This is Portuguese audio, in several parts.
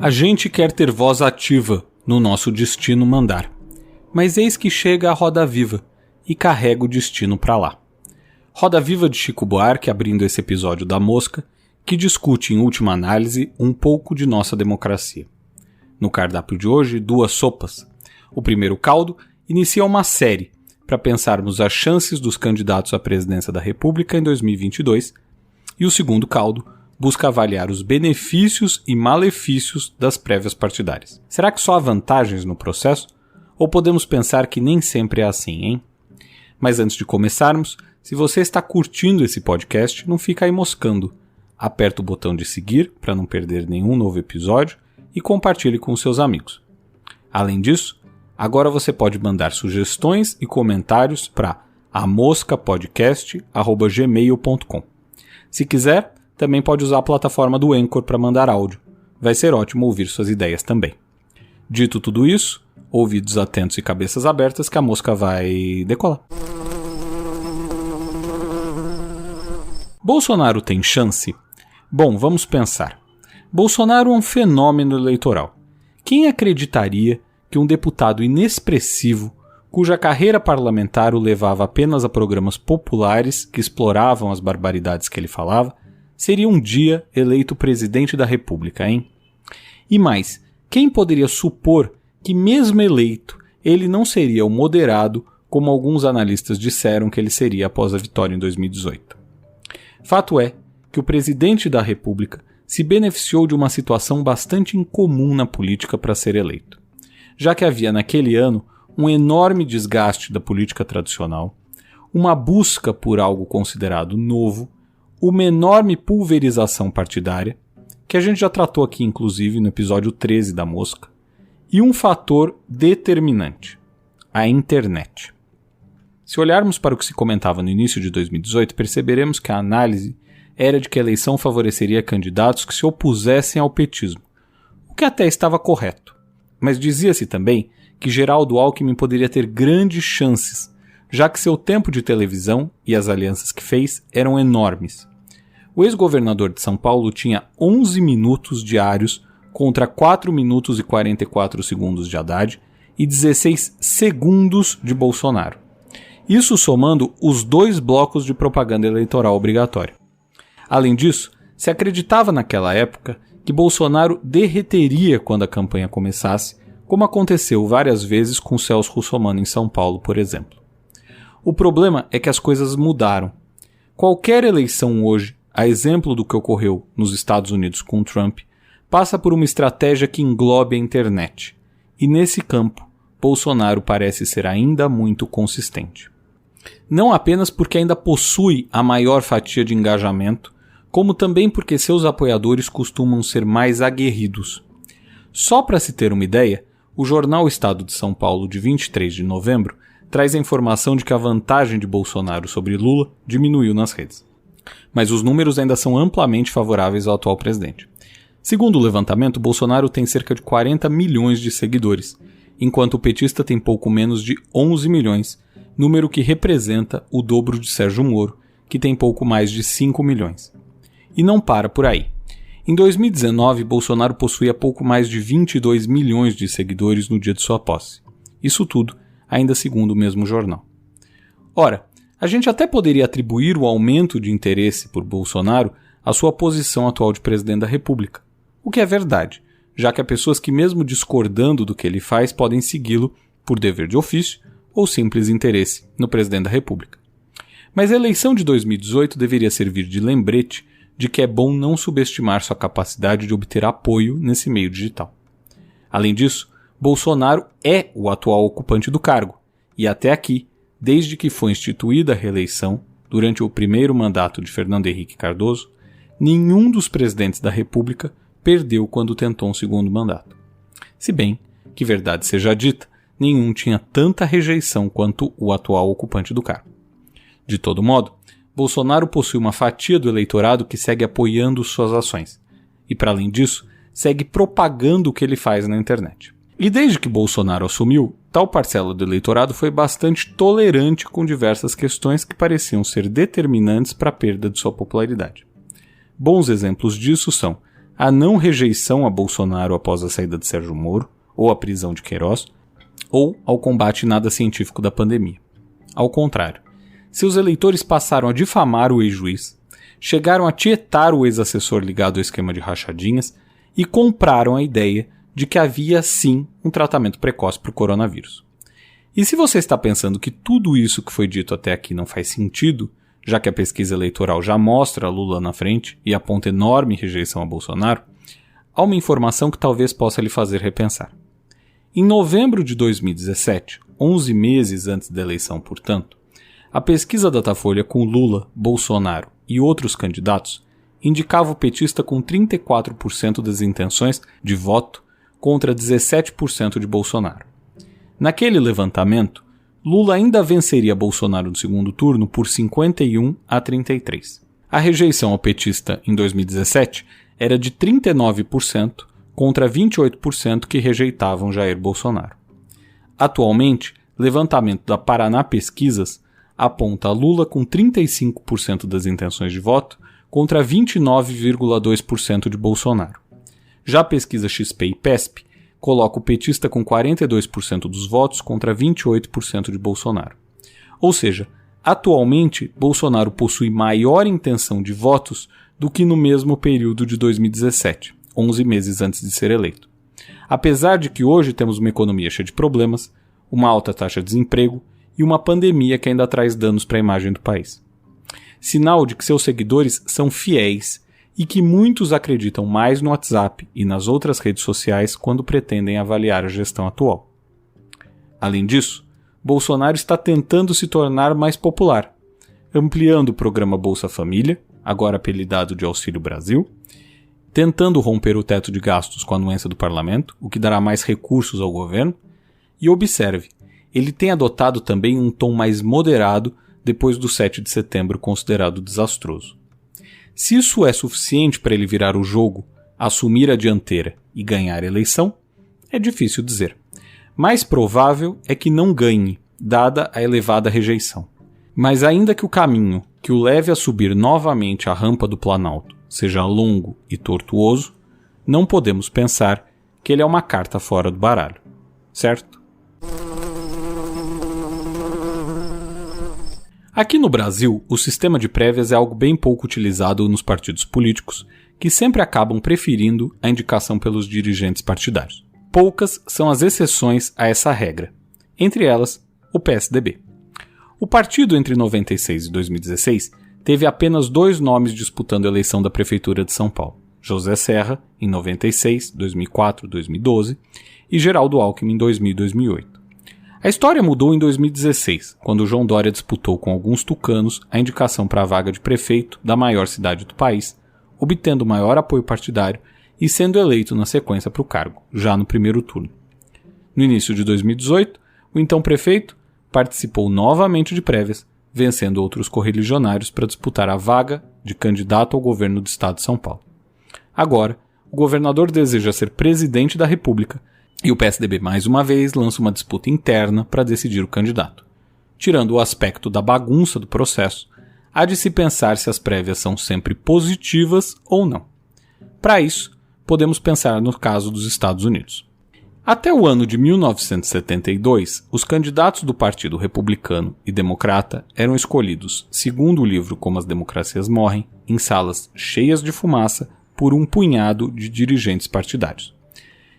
A gente quer ter voz ativa no nosso destino mandar, mas eis que chega a roda viva e carrega o destino para lá. Roda Viva de Chico Buarque, abrindo esse episódio da Mosca, que discute em última análise um pouco de nossa democracia. No cardápio de hoje, 2 sopas. O primeiro caldo inicia uma série para pensarmos as chances dos candidatos à presidência da República em 2022, e o segundo caldo busca avaliar os benefícios e malefícios das prévias partidárias. Será que só há vantagens no processo? Ou podemos pensar que nem sempre é assim, hein? Mas antes de começarmos, se você está curtindo esse podcast, não fica aí moscando. Aperta o botão de seguir para não perder nenhum novo episódio e compartilhe com seus amigos. Além disso, agora você pode mandar sugestões e comentários para amoscapodcast@gmail.com. Se quiser, também pode usar a plataforma do Anchor para mandar áudio. Vai ser ótimo ouvir suas ideias também. Dito tudo isso, ouvidos atentos e cabeças abertas que a mosca vai decolar. Bolsonaro tem chance? Bom, vamos pensar. Bolsonaro é um fenômeno eleitoral. Quem acreditaria que um deputado inexpressivo, cuja carreira parlamentar o levava apenas a programas populares que exploravam as barbaridades que ele falava, seria um dia eleito presidente da República, hein? E mais, quem poderia supor que mesmo eleito, ele não seria o moderado como alguns analistas disseram que ele seria após a vitória em 2018? Fato é que o presidente da República se beneficiou de uma situação bastante incomum na política para ser eleito, já que havia naquele ano um enorme desgaste da política tradicional, uma busca por algo considerado novo, uma enorme pulverização partidária, que a gente já tratou aqui inclusive no episódio 13 da Mosca, e um fator determinante, a internet. Se olharmos para o que se comentava no início de 2018, perceberemos que a análise era de que a eleição favoreceria candidatos que se opusessem ao petismo, o que até estava correto. Mas dizia-se também que Geraldo Alckmin poderia ter grandes chances, já que seu tempo de televisão e as alianças que fez eram enormes. O ex-governador de São Paulo tinha 11 minutos diários contra 4 minutos e 44 segundos de Haddad e 16 segundos de Bolsonaro. Isso somando os 2 blocos de propaganda eleitoral obrigatória. Além disso, se acreditava naquela época que Bolsonaro derreteria quando a campanha começasse, como aconteceu várias vezes com Celso Russomano em São Paulo, por exemplo. O problema é que as coisas mudaram. Qualquer eleição hoje, a exemplo do que ocorreu nos Estados Unidos com Trump, passa por uma estratégia que englobe a internet. E nesse campo, Bolsonaro parece ser ainda muito consistente. Não apenas porque ainda possui a maior fatia de engajamento, como também porque seus apoiadores costumam ser mais aguerridos. Só para se ter uma ideia, o jornal Estado de São Paulo, de 23 de novembro, traz a informação de que a vantagem de Bolsonaro sobre Lula diminuiu nas redes. Mas os números ainda são amplamente favoráveis ao atual presidente. Segundo o levantamento, Bolsonaro tem cerca de 40 milhões de seguidores, enquanto o petista tem pouco menos de 11 milhões, número que representa o dobro de Sérgio Moro, que tem pouco mais de 5 milhões. E não para por aí. Em 2019, Bolsonaro possuía pouco mais de 22 milhões de seguidores no dia de sua posse. Isso tudo, ainda segundo o mesmo jornal. Ora, a gente até poderia atribuir o aumento de interesse por Bolsonaro à sua posição atual de presidente da República, o que é verdade, já que há pessoas que, mesmo discordando do que ele faz, podem segui-lo por dever de ofício ou simples interesse no presidente da República. Mas a eleição de 2018 deveria servir de lembrete de que é bom não subestimar sua capacidade de obter apoio nesse meio digital. Além disso, Bolsonaro é o atual ocupante do cargo, e até aqui, desde que foi instituída a reeleição, durante o primeiro mandato de Fernando Henrique Cardoso, nenhum dos presidentes da República perdeu quando tentou um segundo mandato. Se bem que, verdade seja dita, nenhum tinha tanta rejeição quanto o atual ocupante do cargo. De todo modo, Bolsonaro possui uma fatia do eleitorado que segue apoiando suas ações, e para além disso, segue propagando o que ele faz na internet. E desde que Bolsonaro assumiu, tal parcela do eleitorado foi bastante tolerante com diversas questões que pareciam ser determinantes para a perda de sua popularidade. Bons exemplos disso são a não rejeição a Bolsonaro após a saída de Sérgio Moro, ou a prisão de Queiroz, ou ao combate nada científico da pandemia. Ao contrário, seus eleitores passaram a difamar o ex-juiz, chegaram a tietar o ex-assessor ligado ao esquema de rachadinhas e compraram a ideia de que havia sim um tratamento precoce para o coronavírus. E se você está pensando que tudo isso que foi dito até aqui não faz sentido, já que a pesquisa eleitoral já mostra Lula na frente e aponta enorme rejeição a Bolsonaro, há uma informação que talvez possa lhe fazer repensar. Em novembro de 2017, 11 meses antes da eleição, portanto, a pesquisa Datafolha com Lula, Bolsonaro e outros candidatos indicava o petista com 34% das intenções de voto contra 17% de Bolsonaro. Naquele levantamento, Lula ainda venceria Bolsonaro no segundo turno por 51 a 33. A rejeição ao petista em 2017 era de 39% contra 28% que rejeitavam Jair Bolsonaro. Atualmente, levantamento da Paraná Pesquisas aponta Lula com 35% das intenções de voto contra 29,2% de Bolsonaro. Já a pesquisa XP e PESP coloca o petista com 42% dos votos contra 28% de Bolsonaro. Ou seja, atualmente, Bolsonaro possui maior intenção de votos do que no mesmo período de 2017, 11 meses antes de ser eleito. Apesar de que hoje temos uma economia cheia de problemas, uma alta taxa de desemprego e uma pandemia que ainda traz danos para a imagem do país. Sinal de que seus seguidores são fiéis e que muitos acreditam mais no WhatsApp e nas outras redes sociais quando pretendem avaliar a gestão atual. Além disso, Bolsonaro está tentando se tornar mais popular, ampliando o programa Bolsa Família, agora apelidado de Auxílio Brasil, tentando romper o teto de gastos com a anuência do parlamento, o que dará mais recursos ao governo, e observe, ele tem adotado também um tom mais moderado depois do 7 de setembro considerado desastroso. Se isso é suficiente para ele virar o jogo, assumir a dianteira e ganhar a eleição, é difícil dizer. Mais provável é que não ganhe, dada a elevada rejeição. Mas ainda que o caminho que o leve a subir novamente a rampa do Planalto seja longo e tortuoso, não podemos pensar que ele é uma carta fora do baralho, certo? Aqui no Brasil, o sistema de prévias é algo bem pouco utilizado nos partidos políticos, que sempre acabam preferindo a indicação pelos dirigentes partidários. Poucas são as exceções a essa regra, entre elas, o PSDB. O partido entre 96 e 2016 teve apenas 2 nomes disputando a eleição da Prefeitura de São Paulo, José Serra, em 96, 2004, 2012, e Geraldo Alckmin em 2000 e 2008. A história mudou em 2016, quando João Dória disputou com alguns tucanos a indicação para a vaga de prefeito da maior cidade do país, obtendo maior apoio partidário e sendo eleito na sequência para o cargo, já no primeiro turno. No início de 2018, o então prefeito participou novamente de prévias, vencendo outros correligionários para disputar a vaga de candidato ao governo do estado de São Paulo. Agora, o governador deseja ser presidente da República e o PSDB mais uma vez lança uma disputa interna para decidir o candidato. Tirando o aspecto da bagunça do processo, há de se pensar se as prévias são sempre positivas ou não. Para isso, podemos pensar no caso dos Estados Unidos. Até o ano de 1972, os candidatos do Partido Republicano e Democrata eram escolhidos, segundo o livro Como as Democracias Morrem, em salas cheias de fumaça por um punhado de dirigentes partidários.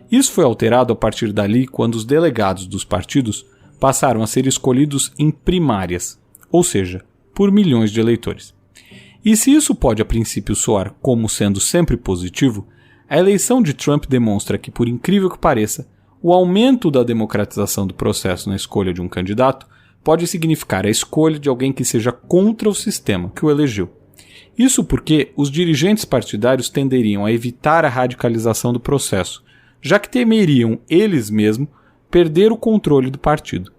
Isso foi alterado a partir dali quando os delegados dos partidos passaram a ser escolhidos em primárias, ou seja, por milhões de eleitores. E se isso pode a princípio soar como sendo sempre positivo, a eleição de Trump demonstra que, por incrível que pareça, o aumento da democratização do processo na escolha de um candidato pode significar a escolha de alguém que seja contra o sistema que o elegeu. Isso porque os dirigentes partidários tenderiam a evitar a radicalização do processo, já que temeriam eles mesmos perder o controle do partido.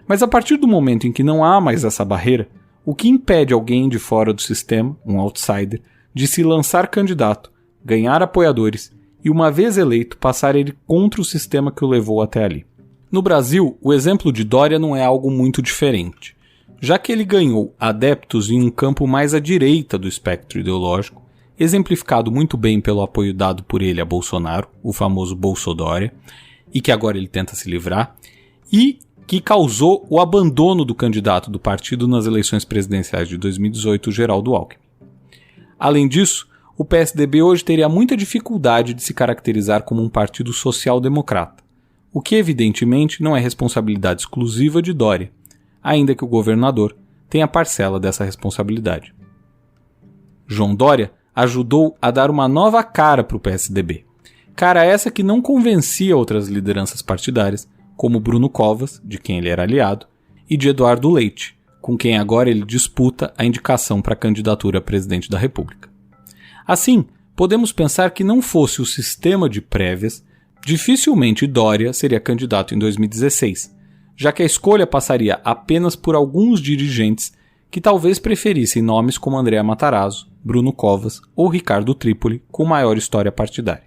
Mas a partir do momento em que não há mais essa barreira, o que impede alguém de fora do sistema, um outsider, de se lançar candidato, ganhar apoiadores e, uma vez eleito, passar ele contra o sistema que o levou até ali? No Brasil, o exemplo de Dória não é algo muito diferente, já que ele ganhou adeptos em um campo mais à direita do espectro ideológico exemplificado muito bem pelo apoio dado por ele a Bolsonaro, o famoso Bolsodória, e que agora ele tenta se livrar, e que causou o abandono do candidato do partido nas eleições presidenciais de 2018, Geraldo Alckmin. Além disso, o PSDB hoje teria muita dificuldade de se caracterizar como um partido social-democrata, o que evidentemente não é responsabilidade exclusiva de Dória, ainda que o governador tenha parcela dessa responsabilidade. João Dória ajudou a dar uma nova cara para o PSDB, cara essa que não convencia outras lideranças partidárias, como Bruno Covas, de quem ele era aliado, e de Eduardo Leite, com quem agora ele disputa a indicação para a candidatura a presidente da República. Assim, podemos pensar que não fosse o sistema de prévias, dificilmente Dória seria candidato em 2016, já que a escolha passaria apenas por alguns dirigentes que talvez preferissem nomes como André Matarazzo, Bruno Covas ou Ricardo Trípoli com maior história partidária.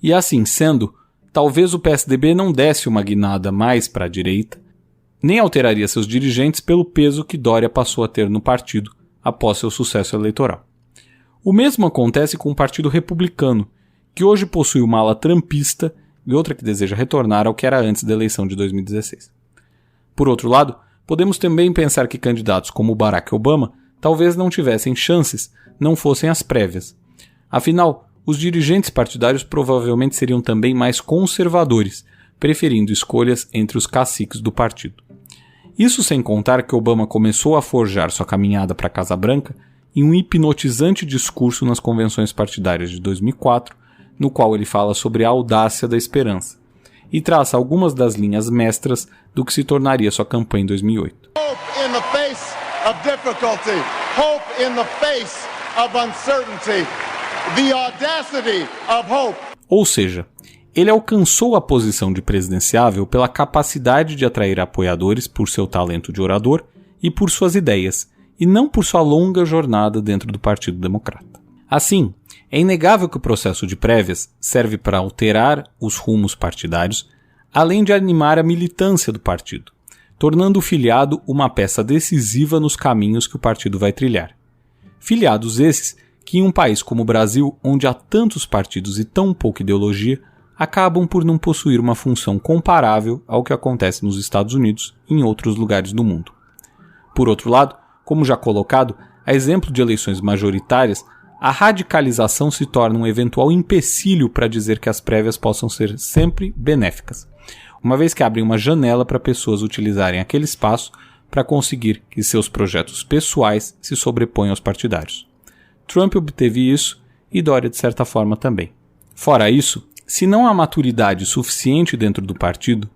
E assim sendo, talvez o PSDB não desse uma guinada mais para a direita, nem alteraria seus dirigentes pelo peso que Dória passou a ter no partido após seu sucesso eleitoral. O mesmo acontece com o Partido Republicano, que hoje possui uma ala trumpista e outra que deseja retornar ao que era antes da eleição de 2016. Por outro lado, podemos também pensar que candidatos como Barack Obama talvez não tivessem chances, não fossem as prévias. Afinal, os dirigentes partidários provavelmente seriam também mais conservadores, preferindo escolhas entre os caciques do partido. Isso sem contar que Obama começou a forjar sua caminhada para a Casa Branca em um hipnotizante discurso nas convenções partidárias de 2004, no qual ele fala sobre a audácia da esperança, e traça algumas das linhas mestras do que se tornaria sua campanha em 2008. Hope in the face of difficulty, hope in the face of uncertainty, the audacity of hope. Ou seja, ele alcançou a posição de presidenciável pela capacidade de atrair apoiadores por seu talento de orador e por suas ideias, e não por sua longa jornada dentro do Partido Democrata. Assim, é inegável que o processo de prévias serve para alterar os rumos partidários, além de animar a militância do partido, tornando o filiado uma peça decisiva nos caminhos que o partido vai trilhar. Filiados esses que em um país como o Brasil, onde há tantos partidos e tão pouca ideologia, acabam por não possuir uma função comparável ao que acontece nos Estados Unidos e em outros lugares do mundo. Por outro lado, como já colocado, a exemplo de eleições majoritárias, a radicalização se torna um eventual empecilho para dizer que as prévias possam ser sempre benéficas, uma vez que abrem uma janela para pessoas utilizarem aquele espaço para conseguir que seus projetos pessoais se sobreponham aos partidários. Trump obteve isso e Dória de certa forma também. Fora isso, se não há maturidade suficiente dentro do partido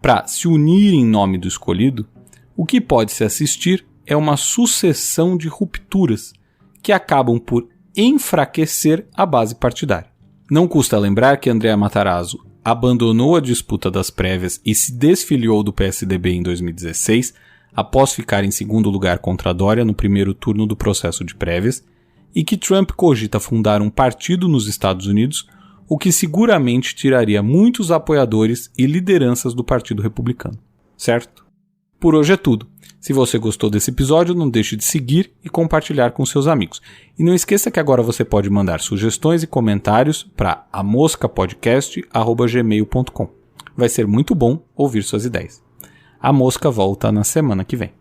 para se unir em nome do escolhido, o que pode se assistir é uma sucessão de rupturas que acabam por enfraquecer a base partidária. Não custa lembrar que André Matarazzo abandonou a disputa das prévias e se desfiliou do PSDB em 2016, após ficar em segundo lugar contra Dória no primeiro turno do processo de prévias, e que Trump cogita fundar um partido nos Estados Unidos, o que seguramente tiraria muitos apoiadores e lideranças do Partido Republicano. Certo? Por hoje é tudo. Se você gostou desse episódio, não deixe de seguir e compartilhar com seus amigos. E não esqueça que agora você pode mandar sugestões e comentários para amoscapodcast@gmail.com. Vai ser muito bom ouvir suas ideias. A Mosca volta na semana que vem.